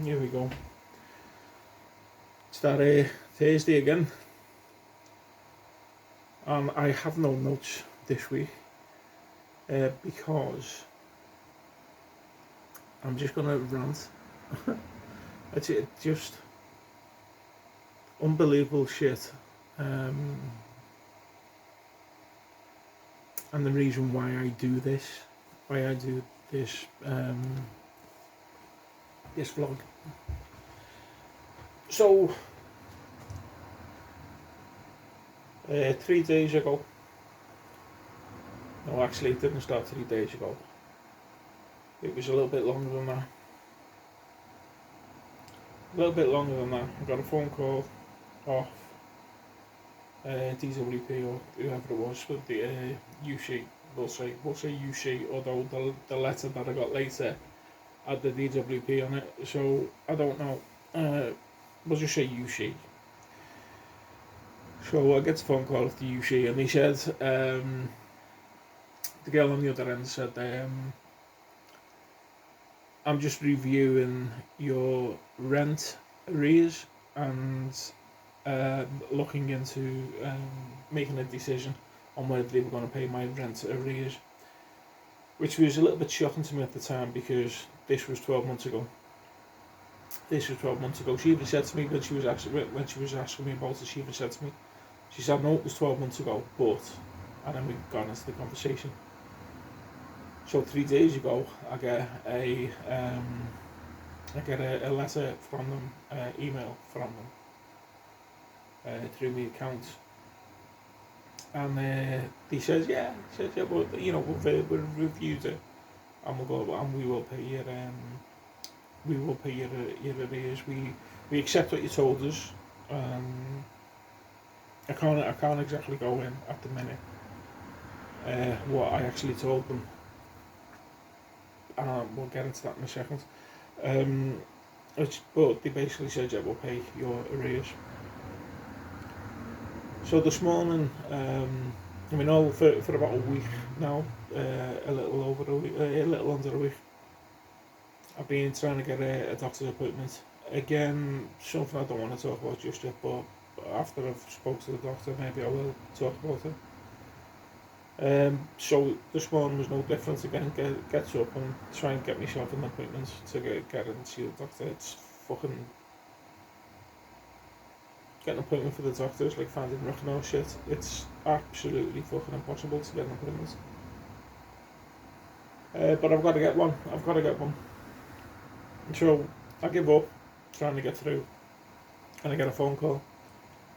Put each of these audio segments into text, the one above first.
Here we go. It's that Thursday again, and I have no notes this week because I'm just gonna rant. It's just unbelievable shit, and the reason why I do this, this vlog. So 3 days ago, no, actually it didn't start 3 days ago. It was a little bit longer than that. I got a phone call off DWP or whoever it was with the UC. We'll say UC, although the letter that I got later had the DWP on it, so I don't know. We'll just say UC. So I get a phone call off the UC, and he said, the girl on the other end said, I'm just reviewing your rent arrears and looking into making a decision on whether they were going to pay my rent arrears, which was a little bit shocking to me at the time because this was 12 months ago. She even said to me when she was asking me about it, she said, no, it was 12 months ago, but, and then we got into the conversation. So 3 days ago, I get a letter from them, email from them through my account, and he says, well, you know, we've reviewed it, and we will pay your arrears. We accept what you told us. I can't exactly go in at the minute what I actually told them. We'll get into that in a second. But they basically said, yeah, we'll pay your arrears. So this morning, for about a week now, a little under a week, I've been trying to get a doctor's appointment. Again, something I don't want to talk about just yet, but after I've spoke to the doctor, maybe I will talk about it. So this morning was no different. Again, get up and try and get myself an appointment to get and see the doctor. It's fucking getting an appointment for the doctor is like finding rock and roll shit. It's absolutely fucking impossible to get an appointment. But I've got to get one. So I give up trying to get through, and I get a phone call,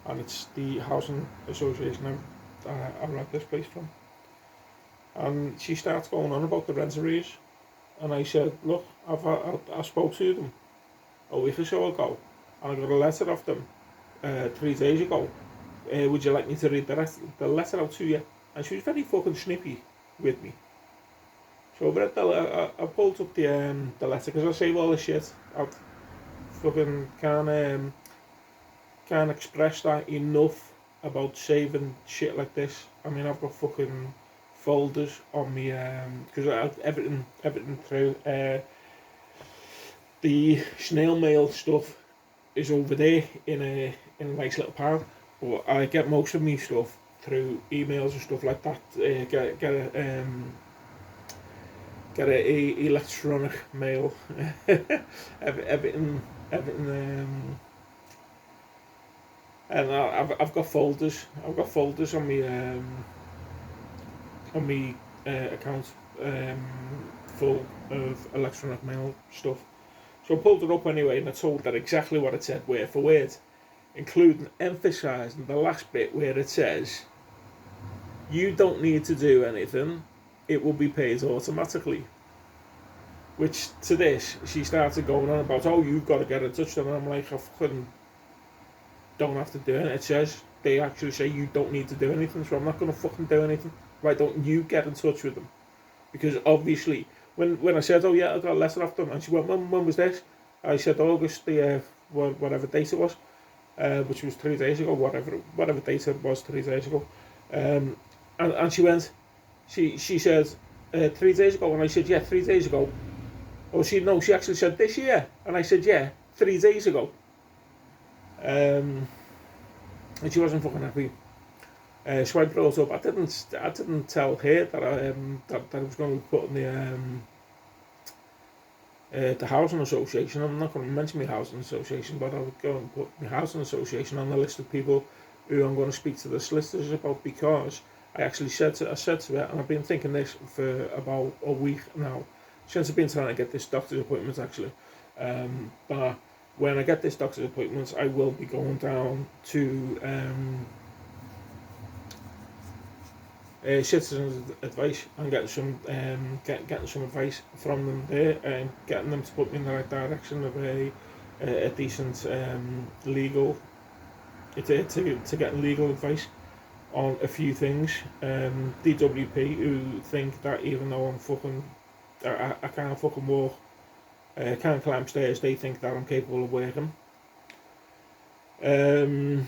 and it's the housing association I rent this place from. And she starts going on about the rent arrears, and I said, look, I spoke to them a week or so ago, and I got a letter off them 3 days ago. Would you like me to read the letter out to you? And she was very fucking snippy with me. So I pulled up the letter because I save all this shit. I fucking can't express that enough about saving shit like this. I mean, I've got fucking folders on me because everything through the snail mail stuff is over there in a nice little pile, but I get most of my stuff through emails and stuff like that. Get a electronic mail. everything and I've got folders on my account full of electronic mail stuff. So I pulled it up anyway, and I told her exactly what it said word for word, including emphasising the last bit where it says, you don't need to do anything, it will be paid automatically. Which to this, she started going on about, oh, you've got to get in touch with them, and I'm like, I fucking don't have to do it. It says, they actually say you don't need to do anything, so I'm not going to fucking do anything. Why don't you get in touch with them? Because obviously, when I said, oh yeah, I got a letter off them, and she went, when was this? I said August, whatever date it was, which was 3 days ago, whatever date it was 3 days ago. And she went, she said, 3 days ago, and I said, yeah, 3 days ago. Oh, she actually said this year. And I said, yeah, 3 days ago. And she wasn't fucking happy. So I brought up. I didn't tell her that I was going to be putting the housing association. I'm not going to mention my housing association, but I would go and put my housing association on the list of people who I'm going to speak to the solicitors about, because I actually said to her, and I've been thinking this for about a week now, since I've been trying to get this doctor's appointment actually. But when I get this doctor's appointment, I will be going down to citizens advice and getting some advice from them there, and getting them to put me in the right direction of a decent legal to getting legal advice on a few things. DWP, who think that even though I can't fucking walk, can't climb stairs, they think that I'm capable of working. The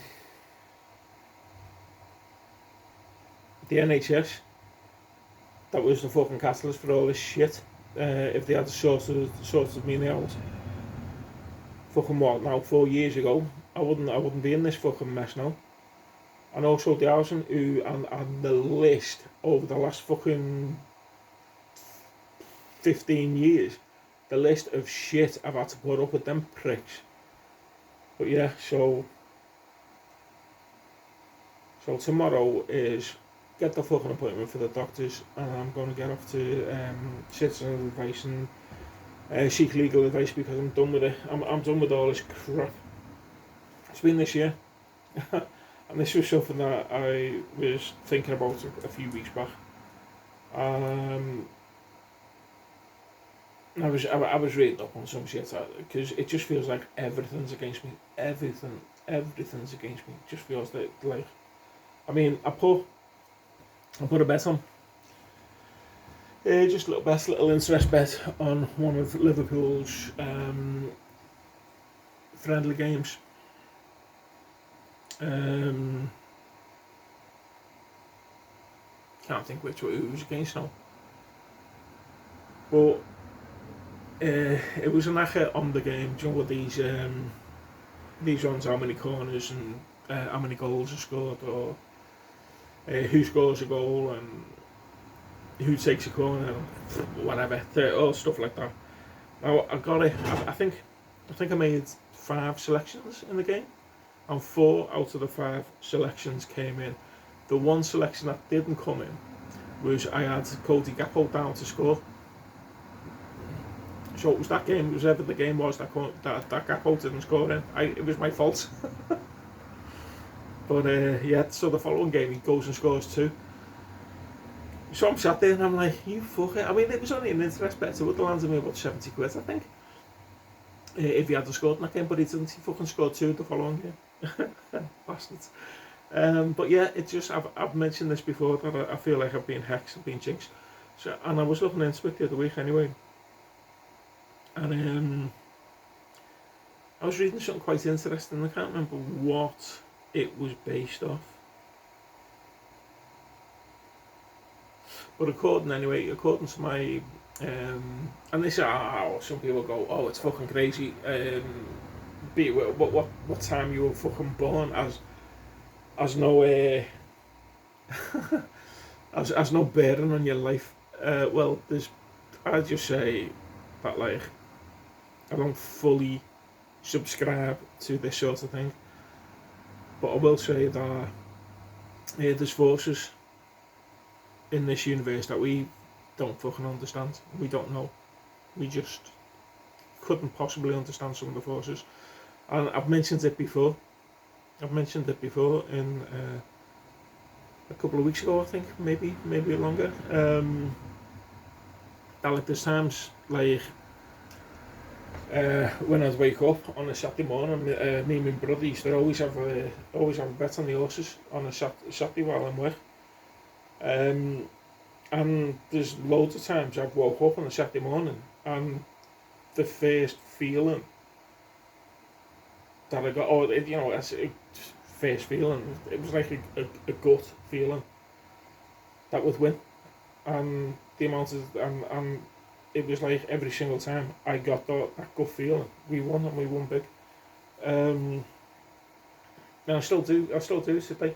NHS, that was the fucking catalyst for all this shit. If they had sorted me out, fucking what now, 4 years ago, I wouldn't be in this fucking mess now. And also the housing, who and the list over the last fucking 15 years, the list of shit I've had to put up with them pricks. But yeah, so tomorrow is get the fucking appointment for the doctors, and I'm going to get off to citizen advice and seek legal advice, because I'm done with it. I'm done with all this crap. It's been this year. And this was something that I was thinking about a few weeks back. I was reading up on some shit, because it just feels like everything's against me. Everything's against me. It just feels like I mean, I put a bet on. Just a little interest bet on one of Liverpool's friendly games. Can't think which one it was against now. But it was an echo on the game. Do you know what these ones, how many corners and how many goals are scored, or who scores a goal and who takes a corner, whatever, all stuff like that. Now I got it. I think I made 5 selections in the game, and 4 out of the 5 selections came in. The one selection that didn't come in was I had Cody Gakpo down to score. So it was that game, whatever the game was that Gakpo didn't score in. It was my fault. But yeah, so the following game he goes and scores 2. So I'm sat there and I'm like, you fuck it. I mean, it was only an interest bet, so it would have landed me about 70 quid, I think. If he had scored in that game, but he didn't. He fucking scored 2 the following game. Bastards. But yeah, it's just, I've mentioned this before, that I feel like I've been hexed, I've been jinxed. So, and I was looking into it the other week anyway. And I was reading something quite interesting. I can't remember what it was based off. But according to my, and this, some people go, oh, it's fucking crazy. Be what time you were fucking born, as no as no bearing on your life. Well, I'd just say that, like, I don't fully subscribe to this sort of thing, but I will say that there's forces in this universe that we don't fucking understand. We don't know. We just couldn't possibly understand some of the forces. And I've mentioned it before. In a couple of weeks ago, I think, maybe longer. That, like, there's times, like, when I'd wake up on a Saturday morning, me and my brother used to always have a bet on the horses on a Saturday while I'm work. And there's loads of times I've woke up on a Saturday morning, and the first feeling that I got, as a first feeling, it was like a gut feeling that would win. And the amount of, and it was like every single time I got that gut feeling, we won and we won big. And I still do. I still do today.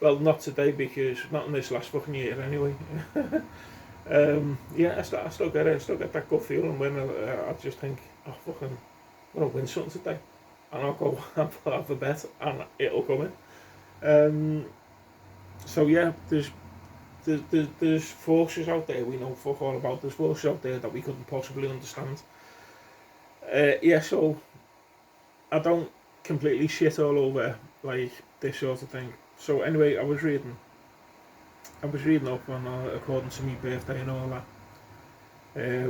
Well, not today because not in this last fucking year anyway. Yeah, I still get it. I still get that gut feeling when I just think, oh fucking, I'm gonna win something today, and I'll go and have a bet, and it'll come in. So yeah, there's forces out there we know fuck all about. There's forces out there that we couldn't possibly understand. Yeah, so I don't completely shit all over like this sort of thing. So anyway, I was reading up on according to my birthday and all that.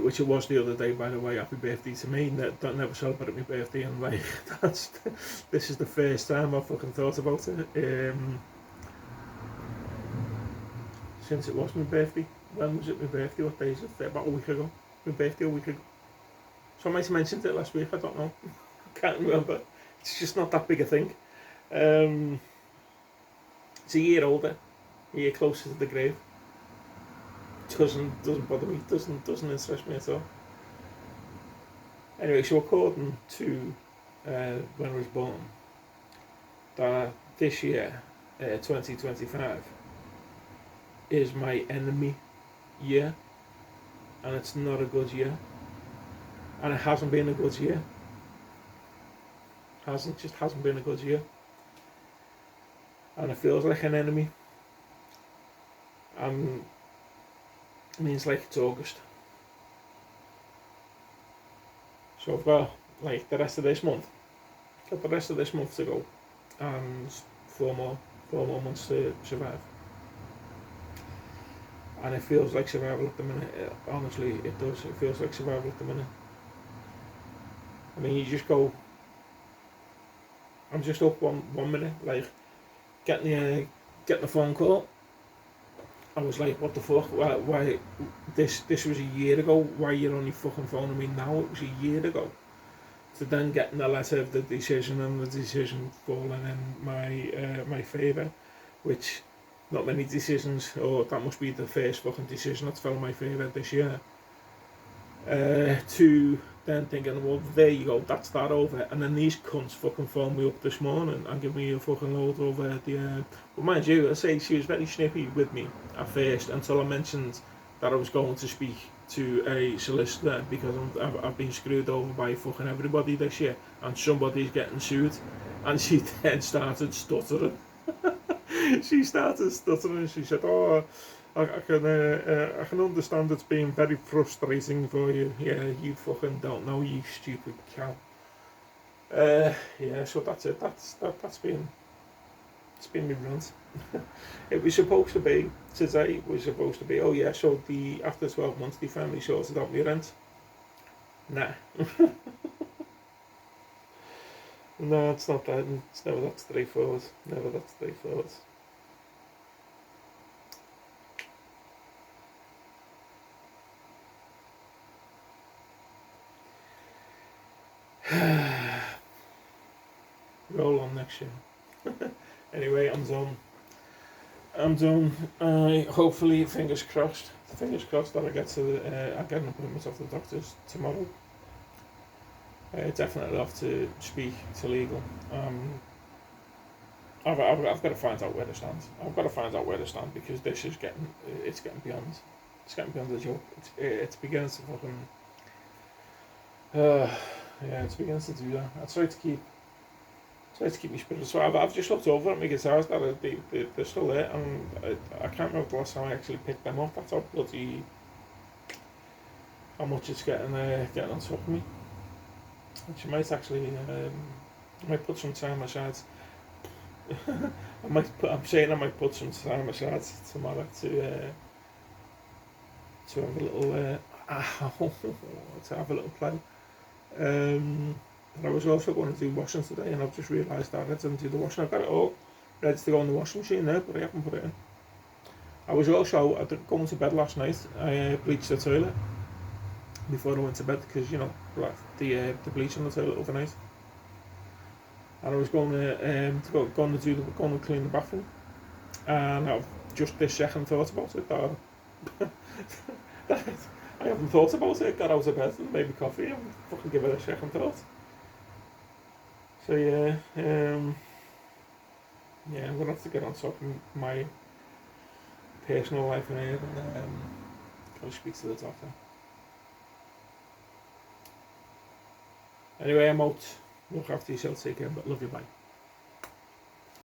Which it was the other day, by the way. Happy birthday to me. Don't never celebrate my birthday, and like this is the first time I fucking thought about it. Since it was my birthday. When was it my birthday? What day is it? About a week ago. My birthday a week ago. Somebody mentioned it last week. I don't know. I can't remember. It's just not that big a thing. It's a year older, a year closer to the grave. Doesn't bother me. Doesn't interest me at all. Anyway, so according to when I was born, that this year, 2025, is my enemy year, and it's not a good year, and it hasn't been a good year. Hasn't been a good year, and it feels like an enemy. It means like it's August, so I've got like the rest of this month. Got the rest of this month to go, and four more months to survive. And it feels like survival at the minute. Honestly, it does. It feels like survival at the minute. I mean, you just go. I'm just up one minute, like getting a phone call. I was like, what the fuck? Why this was a year ago. Why you're only fucking phoning me now? It was a year ago. To then getting a letter of the decision and the decision falling in my favour, which not many decisions, or that must be the first fucking decision that's fell in my favour this year. To then thinking, well, there you go, that's that over. And then these cunts fucking phoned me up this morning and give me a fucking load over the. But mind you, I say she was very snippy with me at first until I mentioned that I was going to speak to a solicitor because I've been screwed over by fucking everybody this year, and somebody's getting sued. And she then started stuttering. She started stuttering. She said, "Oh, I can understand it's been very frustrating for you. Yeah, you fucking don't know, you stupid cow." Yeah, so that's it. That's been it's been my rant. It was supposed to be today. Was supposed to be. Oh yeah, so after 12 months they finally sorted out my rent. Nah. No, it's not that. It's never that straightforward. Never that straightforward. Roll on next year. Anyway, I'm done. Hopefully, fingers crossed that I get I get an appointment of the doctors tomorrow. Definitely have to speak to legal. I've got to find out where to stand. I've got to find out where to stand because this is getting beyond the joke. It's beginning to fucking yeah, it's beginning to do that. I try to keep my spirits. So I've just looked over at my guitars that they're still there, and I can't remember the last time I actually picked them up. That's how much it's getting on top of me. Which I might actually I might put some time aside. I'm saying I might put some time aside tomorrow to have a little to have a little play. But I was also going to do washing today, and I've just realised that I didn't do the washing. I've got it all ready to go in the washing machine now, but I haven't put it in. I was also going to bed last night. I bleached the toilet before I went to bed because the bleach on the toilet overnight. And I was going to clean the bathroom, and I've just this second thought about it that I haven't thought about it. Got out of bed and made me coffee and fucking give it a second thought. So yeah, yeah, I'm gonna have to get on top of my personal life in here and go speak to the doctor. Anyway, I'm out. Look after yourself, take care, but love you, bye.